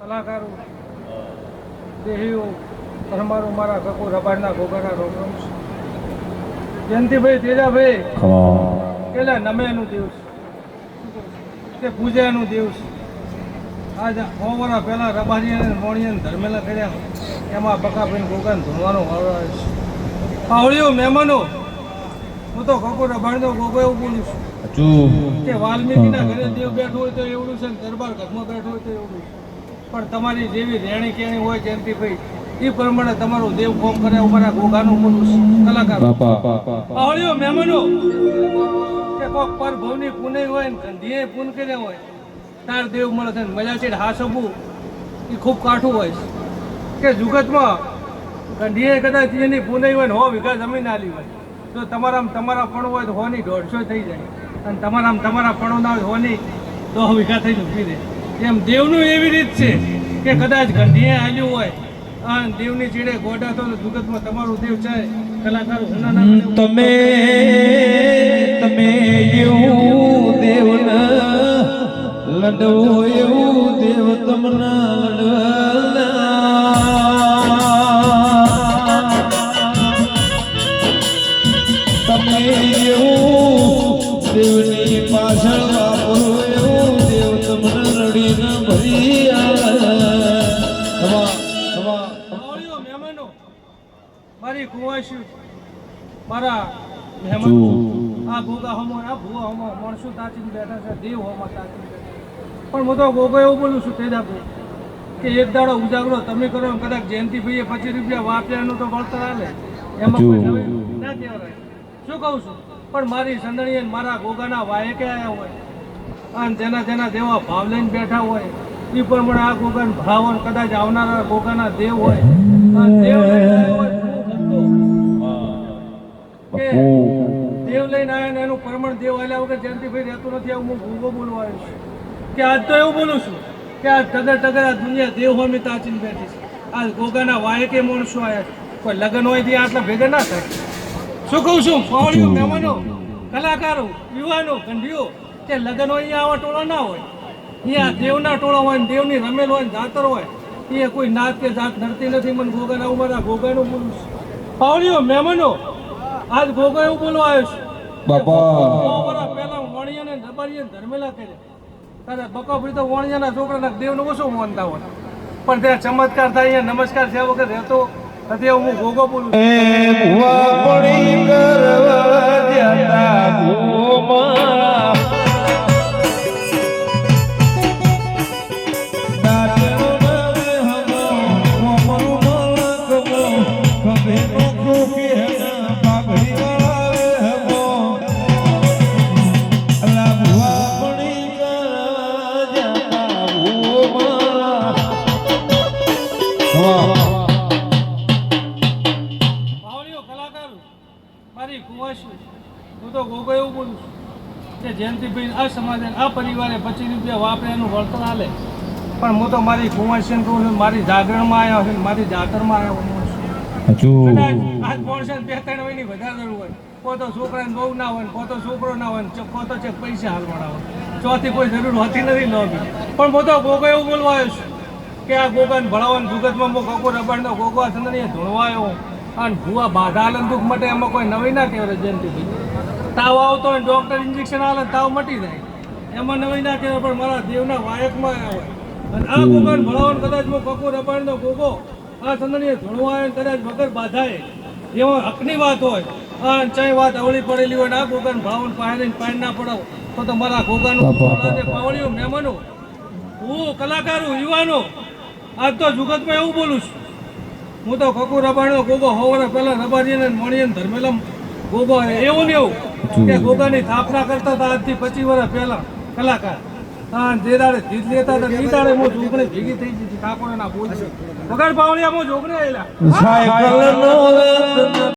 કલાકારો દેહીઓ તમારો મારા કકો રબાડના ગોગાના રોમ જયંતિભાઈ તેજાભાઈ કેલા નમેનું દિવસ કે પૂજાનું દિવસ આજ 100 વર્ષ પહેલા રબારી અને મોણિયાને ધર્મેલા કર્યા એમાં બકાભાઈ ગોગાને ધૂણવાનો વારો આવે છે. પાવળીઓ મહેમાનો હું તો કકો રબાડનો ગોગો એવું બોલું છું કે વાલ્મીકીના ઘરે દેવ બેઠો હોય તો એવડું છે, દરબાર ઘરમાં બેઠો હોય તો એવડું છે. પણ તમારી જેવી રહેણી કેણી હોય જયંતિભાઈ એ પ્રમાણે તમારું દેવ કોમ કરે અમારા ગોગાનું બોલું કલાકાર પાવળીઓ મહેમાનો કે કોક પર ભવની પુનઈ હોય ને ગંધીએ પૂન કર્યા હોય તાર દેવ મળે છે. મજા છે હાસબું એ ખૂબ કાઠું હોય છે કે જુગતમાં ગંધીએ કદાચ એની પુનઈ હોય ને 100 વીઘા જમીન આલી હોય તો તમારા પણ હોય તો 100 ની 150 થઈ જાય અને તમારા પણ ના હોય 100 ની 10 વીઘા થઈ ઊભી રહે. એમ દેવનું એવી રીત છે કે કદાચ ગંધીએ આલ્યું હોય અને દેવની ચીડે ગોડા તો જુગતમાં તમારું દેવ છે કલાકારો તમે એવું દેવ લડવો એવું દેવ તમને તમે એવું દેવની પાછળ વાપરો એવું દેવ તમને લડીને ભરી મહેમાનો મારી કુવાસી મારા મહેમાનો આ ગોગા હમો આ ભૂવા હમો માણસો તાચીને બેઠા છે, દેવ હમો તાચીને બેઠા. પણ હું તો ગોગો એવું બોલું છું તેજાભાઈ કે એક દાડો ઉજાગરો તમે કરો કદાચ જયંતિભાઈએ 25 રૂપિયા વાપ્યાનું તો વળતર આલે એમાં કોઈ નવી ના કહેવાય. શું કહું છું પણ મારી સંદણીએ મારા ગોગાના વાયકે આવ્યા હોય અને જેના દેવા ભાવ લઈને બેઠા હોય એ પ્રમાણે આ ગોગાને ભાવ કદાચ આવનારા ગોગાના દેવ હોય દેવ લઈને આવ્યા ને એનું પ્રમાણ દેવ આલ્યા વગર જયંતિભાઈ રહેતું નથી. આવું હું ગોગો બોલવા આવ્યો છું કે આજ તો એવું બોલું છું કે આ ટગર આ દુનિયા દેવ હોમી તાચીને બેઠી છે. આ ગોગાના વાયકે માણસો આવ્યા કોઈ લગ્ન હોય ત્યાં આટલા ભેગા ના થાય. શું કહું છું પાવળીઓ મહેમાનો કલાકારો યુવાનો ગંઢીઓ કે લગ્ન હોય અહીંયા આવા ટોળા ના હોય. અહીંયા દેવના ટોળા હોય ને દેવની રમેલ હોય ને જાતર હોય એ કોઈ નાત કે જાત નડતી નથી. મને ગોગાના ઉમારા ગોગાનું બોલું છું. પાવળીઓ મહેમાનો આજ ગોગો એવું બોલવા આવ્યો છું બાપા પહેલા વણિયાને રબારીએ ધર્મેલા કર્યા તારે બકાભરી તો વણિયાના છોકરાના દેવનો ઓછો માનતા હોય પણ ત્યાં ચમત્કાર થાય અહીંયા નમસ્કાર થયા વગર રહેતો નથી. હું ગોગો બોલું મારી કુવાસી હું તો ગોગો એવું બોલું છું કે જયંતિભાઈ આ સમાજે આ પરિવારે 25 રૂપિયા વાપરે એનું વળતર આલે પણ હું તો મારી કુવાસીને કહું છું મારી જાગરણમાં આવ્યા છે મારી જાતરમાં આવ્યા છું. આજ માણસો 2-3 મહિની વધારે જરૂર હોય કોતો છોકરાને બહુ ના હોય કોતો છોકરો ના હોય કોતો છે પૈસા હાલવાના હોય ચોથી કોઈ જરૂર હોતી નથી લોભી. પણ હું તો ગોગો એવું બોલવા આવ્યો છું કે આ ગોગાને ભણાવવાનું જુગતમાં હું કકો રબાડનો ગોગો આ સંદણીએ ધૂણવા આવ્યો અને ભૂવા બાધા આલે દુઃખ માટે એમાં કોઈ નવી ના કહેવાય. જયંતિભાઈ તાવ આવતો હોય ડૉક્ટર ઇન્જેક્શન આલે તાવ મટી જાય એમાં નવી ના કહેવાય પણ મારા દેવના વાયકમાં આવ્યા હોય અને આ ગોગાને ભણાવવાનું કદાચ હું કકો રબાડનો ગોગો આ સંદણીએ ધૂણવા આવ્યો કદાચ વગર બાધાએ એવો હકની વાત હોય અને ચાઈ વાત અવળી પડેલી હોય ના ગોગાને ભાવન પાણી ના પડાવો તો મારા ગોગાનું પાવળીઓ મહેમાનો હું કલાકાર હું યુવાનો આજ તો જુગતમાં એવું બોલું છું હું તો કકુ રબાણીનો ગોગો હોવાના પહેલા રબારીને મણીને ધર્મેલા ગોગો એવું ને એવું કે ગોગાની સ્થાપના કરતા હતા આજથી 25 વર્ષ પહેલા કલાકાર હા જે દાડે જીત લેતા હતા એ દાડે હું જોગણી ભેગી થઈ ગઈ ઠાકોરના બોલ વગર પાવળિયામાં જોગણી આવેલા સાયકલ નો